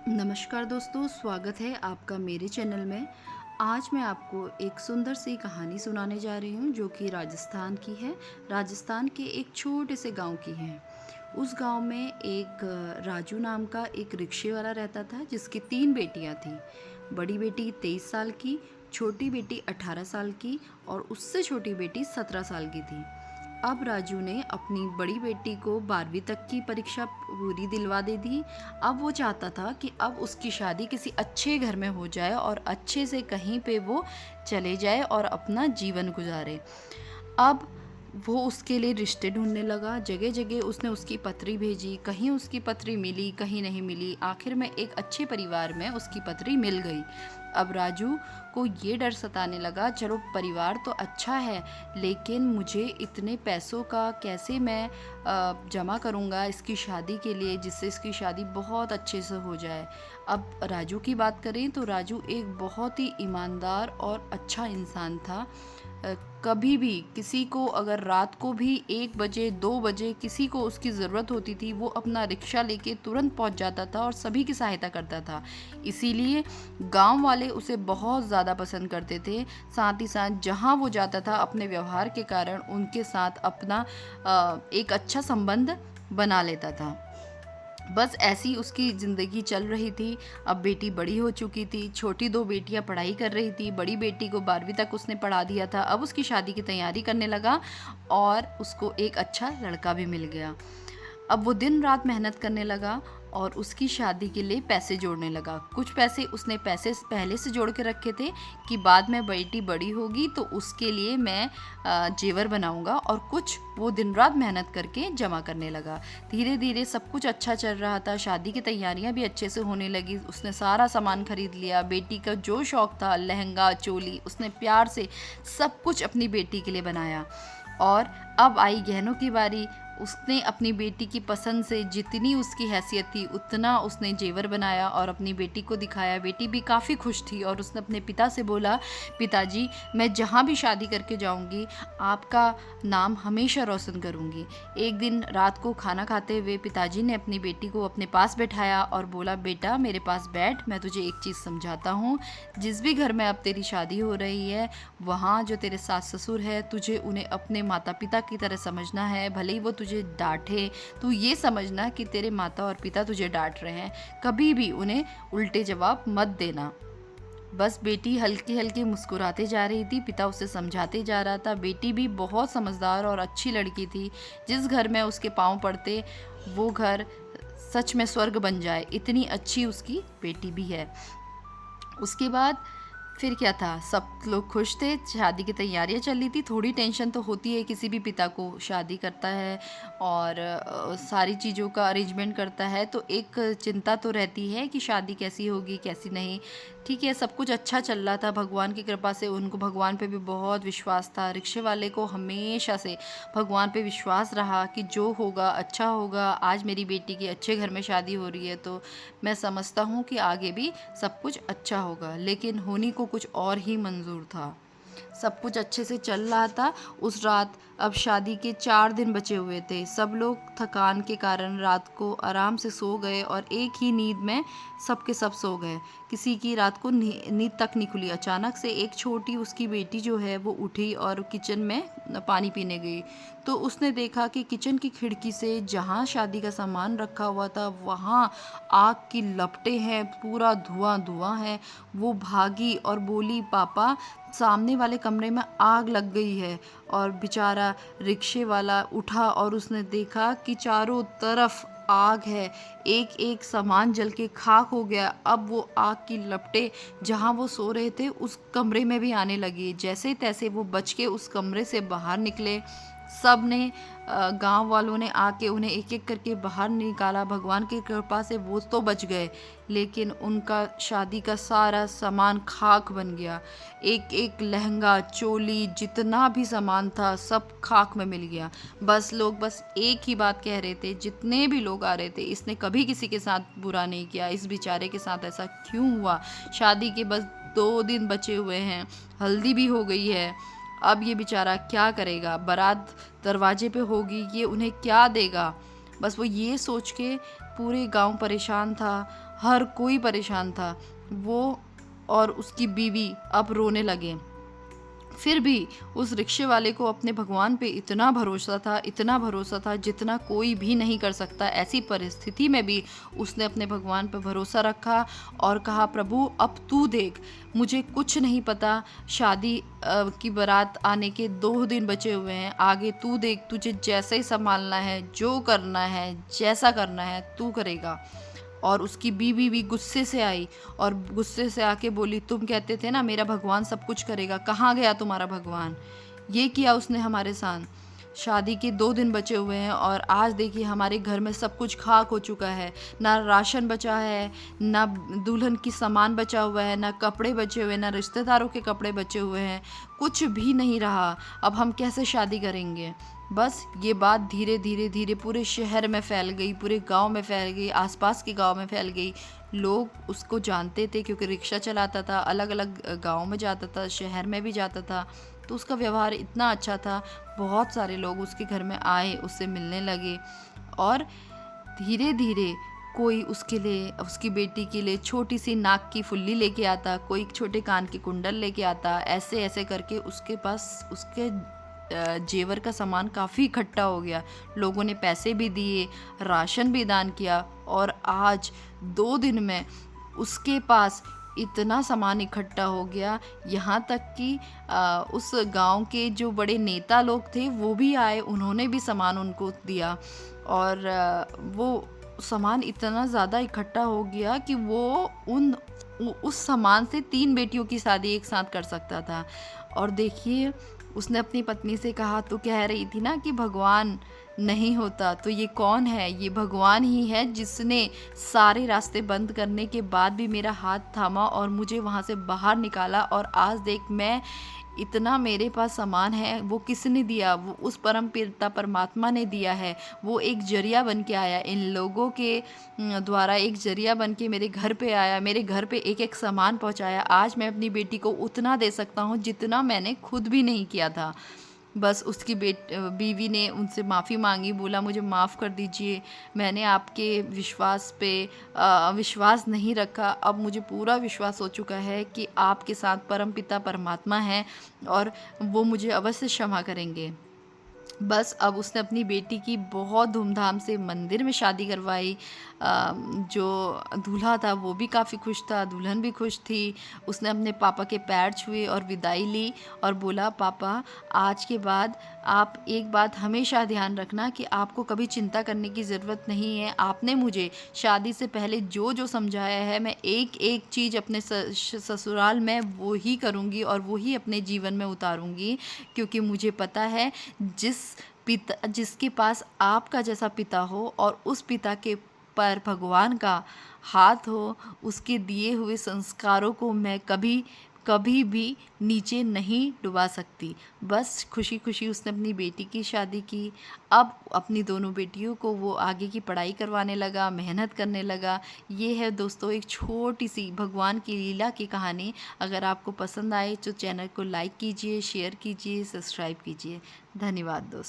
नमस्कार दोस्तों, स्वागत है आपका मेरे चैनल में। आज मैं आपको एक सुंदर सी कहानी सुनाने जा रही हूँ जो कि राजस्थान की है। राजस्थान के एक छोटे से गांव की है। उस गांव में एक राजू नाम का एक रिक्शे वाला रहता था जिसकी 3 बेटियां थीं। बड़ी बेटी 23 साल की, छोटी बेटी 18 साल की और उससे छोटी बेटी 17 साल की थी। अब राजू ने अपनी बड़ी बेटी को 12वीं तक की परीक्षा पूरी दिलवा दे दी। अब वो चाहता था कि अब उसकी शादी किसी अच्छे घर में हो जाए और अच्छे से कहीं पे वो चले जाए और अपना जीवन गुजारे। अब वो उसके लिए रिश्ते ढूंढने लगा। जगह जगह उसने उसकी पत्री भेजी, कहीं उसकी पत्री मिली, कहीं नहीं मिली। आखिर में एक अच्छे परिवार में उसकी पत्री मिल गई। अब राजू को ये डर सताने लगा, चलो परिवार तो अच्छा है, लेकिन मुझे इतने पैसों का कैसे मैं जमा करूँगा इसकी शादी के लिए, जिससे इसकी शादी बहुत अच्छे से हो जाए। अब राजू की बात करें तो राजू एक बहुत ही ईमानदार और अच्छा इंसान था। कभी भी किसी को अगर रात को भी 1 बजे 2 बजे किसी को उसकी ज़रूरत होती थी, वो अपना रिक्शा लेके तुरंत पहुंच जाता था और सभी की सहायता करता था। इसीलिए गांव वाले उसे बहुत ज़्यादा पसंद करते थे। साथ ही साथ जहां वो जाता था, अपने व्यवहार के कारण उनके साथ अपना एक अच्छा संबंध बना लेता था। बस ऐसी उसकी ज़िंदगी चल रही थी। अब बेटी बड़ी हो चुकी थी, छोटी 2 बेटियां पढ़ाई कर रही थी। बड़ी बेटी को 12वीं तक उसने पढ़ा दिया था। अब उसकी शादी की तैयारी करने लगा और उसको एक अच्छा लड़का भी मिल गया। अब वो दिन रात मेहनत करने लगा और उसकी शादी के लिए पैसे जोड़ने लगा। कुछ पैसे उसने पहले से जोड़ के रखे थे कि बाद में बेटी बड़ी होगी तो उसके लिए मैं जेवर बनाऊंगा, और कुछ वो दिन रात मेहनत करके जमा करने लगा। धीरे धीरे सब कुछ अच्छा चल रहा था। शादी की तैयारियां भी अच्छे से होने लगी। उसने सारा सामान खरीद लिया। बेटी का जो शौक था, लहंगा चोली, उसने प्यार से सब कुछ अपनी बेटी के लिए बनाया। और अब आई गहनों की बारी। उसने अपनी बेटी की पसंद से जितनी उसकी हैसियत थी उतना उसने जेवर बनाया और अपनी बेटी को दिखाया। बेटी भी काफ़ी खुश थी और उसने अपने पिता से बोला, पिताजी मैं जहाँ भी शादी करके जाऊँगी आपका नाम हमेशा रोशन करूँगी। एक दिन रात को खाना खाते हुए पिताजी ने अपनी बेटी को अपने पास बैठाया और बोला, बेटा मेरे पास बैठ, मैं तुझे एक चीज़ समझाता हूँ। जिस भी घर में अब तेरी शादी हो रही है, वहाँ जो तेरे सास ससुर है, तुझे उन्हें अपने माता पिता की तरह समझना है। भले ही वो तुझे डांटे, तू ये समझना कि तेरे माता और पिता तुझे डांट रहे हैं। कभी भी उन्हें उल्टे जवाब मत देना। बस बेटी हल्की हल्की मुस्कुराते जा रही थी, पिता उसे समझाते जा रहा था। बेटी भी बहुत समझदार और अच्छी लड़की थी। जिस घर में उसके पाँव पड़ते वो घर सच में स्वर्ग बन जाए, इतनी अच्छी उसकी बेटी भी है। उसके बाद फिर क्या था, सब लोग खुश थे। शादी की तैयारियां चल रही थी। थोड़ी टेंशन तो होती है, किसी भी पिता को शादी करता है और सारी चीज़ों का अरेंजमेंट करता है तो एक चिंता तो रहती है कि शादी कैसी होगी कैसी नहीं। ठीक है, सब कुछ अच्छा चल रहा था भगवान की कृपा से। उनको भगवान पे भी बहुत विश्वास था। रिक्शे वाले को हमेशा से भगवान पे विश्वास रहा कि जो होगा अच्छा होगा। आज मेरी बेटी की अच्छे घर में शादी हो रही है तो मैं समझता हूँ कि आगे भी सब कुछ अच्छा होगा। लेकिन होनी को कुछ और ही मंजूर था। सब कुछ अच्छे से चल रहा था। उस रात अब शादी के 4 दिन बचे हुए थे। सब लोग थकान के कारण रात को आराम से सो गए और एक ही नींद में सब के सब सो गए। किसी की रात को नींद तक नहीं खुली। अचानक से एक छोटी उसकी बेटी जो है वो उठी और किचन में पानी पीने गई। तो उसने देखा कि किचन की खिड़की से जहाँ शादी का सामान रखा हुआ था वहाँ आग की लपटें हैं, पूरा धुआं धुआं है। वो भागी और बोली, पापा सामने वाले कमरे में आग लग गई है। और बेचारा रिक्शे वाला उठा और उसने देखा कि चारों तरफ आग है। एक एक सामान जल के खाक हो गया। अब वो आग की लपटें जहाँ वो सो रहे थे उस कमरे में भी आने लगी। जैसे तैसे वो बच के उस कमरे से बाहर निकले। सब ने गांव वालों ने आके उन्हें एक एक करके बाहर निकाला। भगवान की कृपा से वो तो बच गए, लेकिन उनका शादी का सारा सामान खाक बन गया। एक एक लहंगा चोली जितना भी सामान था सब खाक में मिल गया। बस एक ही बात कह रहे थे, जितने भी लोग आ रहे थे, इसने कभी किसी के साथ बुरा नहीं किया, इस बेचारे के साथ ऐसा क्यों हुआ। शादी के बस 2 दिन बचे हुए हैं, हल्दी भी हो गई है। अब ये बेचारा क्या करेगा, बारात दरवाजे पे होगी, ये उन्हें क्या देगा। बस वो ये सोच के पूरे गांव परेशान था, हर कोई परेशान था। वो और उसकी बीवी अब रोने लगे। फिर भी उस रिक्शे वाले को अपने भगवान पे इतना भरोसा था, इतना भरोसा था जितना कोई भी नहीं कर सकता। ऐसी परिस्थिति में भी उसने अपने भगवान पे भरोसा रखा और कहा, प्रभु अब तू देख, मुझे कुछ नहीं पता, शादी की बारात आने के 2 दिन बचे हुए हैं, आगे तू देख, तुझे जैसे ही संभालना है, जो करना है, जैसा करना है तू करेगा। और उसकी बीवी भी गुस्से से आई और गुस्से से आके बोली, तुम कहते थे ना मेरा भगवान सब कुछ करेगा, कहाँ गया तुम्हारा भगवान? ये किया उसने हमारे साथ। शादी के 2 दिन बचे हुए हैं और आज देखिए हमारे घर में सब कुछ खाक हो चुका है। ना राशन बचा है, ना दुल्हन की सामान बचा हुआ है, ना कपड़े बचे हुए हैं, ना रिश्तेदारों के कपड़े बचे हुए हैं, कुछ भी नहीं रहा। अब हम कैसे शादी करेंगे? बस ये बात धीरे धीरे धीरे पूरे शहर में फैल गई, पूरे गांव में फैल गई, आसपास के गांव में फैल गई। लोग उसको जानते थे क्योंकि रिक्शा चलाता था, अलग अलग गांव में जाता था, शहर में भी जाता था। तो उसका व्यवहार इतना अच्छा था, बहुत सारे लोग उसके घर में आए, उससे मिलने लगे। और धीरे धीरे कोई उसके लिए, उसकी बेटी के लिए छोटी सी नाक की फुल्ली लेके आता, कोई छोटे कान के कुंडल लेके आता। ऐसे ऐसे करके उसके पास उसके जेवर का सामान काफ़ी इकट्ठा हो गया। लोगों ने पैसे भी दिए, राशन भी दान किया और आज 2 दिन में उसके पास इतना सामान इकट्ठा हो गया, यहाँ तक कि उस गांव के जो बड़े नेता लोग थे वो भी आए, उन्होंने भी सामान उनको दिया। और वो सामान इतना ज़्यादा इकट्ठा हो गया कि वो उस सामान से 3 बेटियों की शादी एक साथ कर सकता था। और देखिए उसने अपनी पत्नी से कहा, तो कह रही थी ना कि भगवान नहीं होता तो ये कौन है? ये भगवान ही है जिसने सारे रास्ते बंद करने के बाद भी मेरा हाथ थामा और मुझे वहाँ से बाहर निकाला। और आज देख, मैं इतना मेरे पास सामान है, वो किसने दिया? वो उस परम पिता परमात्मा ने दिया है। वो एक जरिया बन के आया, इन लोगों के द्वारा एक जरिया बन के मेरे घर पे आया, मेरे घर पे एक एक सामान पहुंचाया। आज मैं अपनी बेटी को उतना दे सकता हूँ जितना मैंने खुद भी नहीं किया था। बस उसकी बीवी ने उनसे माफ़ी मांगी, बोला मुझे माफ़ कर दीजिए, मैंने आपके विश्वास पे विश्वास नहीं रखा। अब मुझे पूरा विश्वास हो चुका है कि आपके साथ परमपिता परमात्मा है और वो मुझे अवश्य क्षमा करेंगे। बस अब उसने अपनी बेटी की बहुत धूमधाम से मंदिर में शादी करवाई। जो दूल्हा था वो भी काफ़ी खुश था, दुल्हन भी खुश थी। उसने अपने पापा के पैर छुए और विदाई ली और बोला, पापा आज के बाद आप एक बात हमेशा ध्यान रखना कि आपको कभी चिंता करने की ज़रूरत नहीं है। आपने मुझे शादी से पहले जो जो समझाया है, मैं एक एक चीज़ अपने ससुराल में वो ही करूँगी और वो ही अपने जीवन में उतारूँगी, क्योंकि मुझे पता है जिसके पास आपका जैसा पिता हो और उस पिता के पर भगवान का हाथ हो, उसके दिए हुए संस्कारों को मैं कभी कभी भी नीचे नहीं डुबा सकती। बस खुशी खुशी उसने अपनी बेटी की शादी की। अब अपनी दोनों बेटियों को वो आगे की पढ़ाई करवाने लगा, मेहनत करने लगा। ये है दोस्तों एक छोटी सी भगवान की लीला की कहानी। अगर आपको पसंद आए तो चैनल को लाइक कीजिए, शेयर कीजिए, सब्सक्राइब कीजिए। धन्यवाद दोस्तों।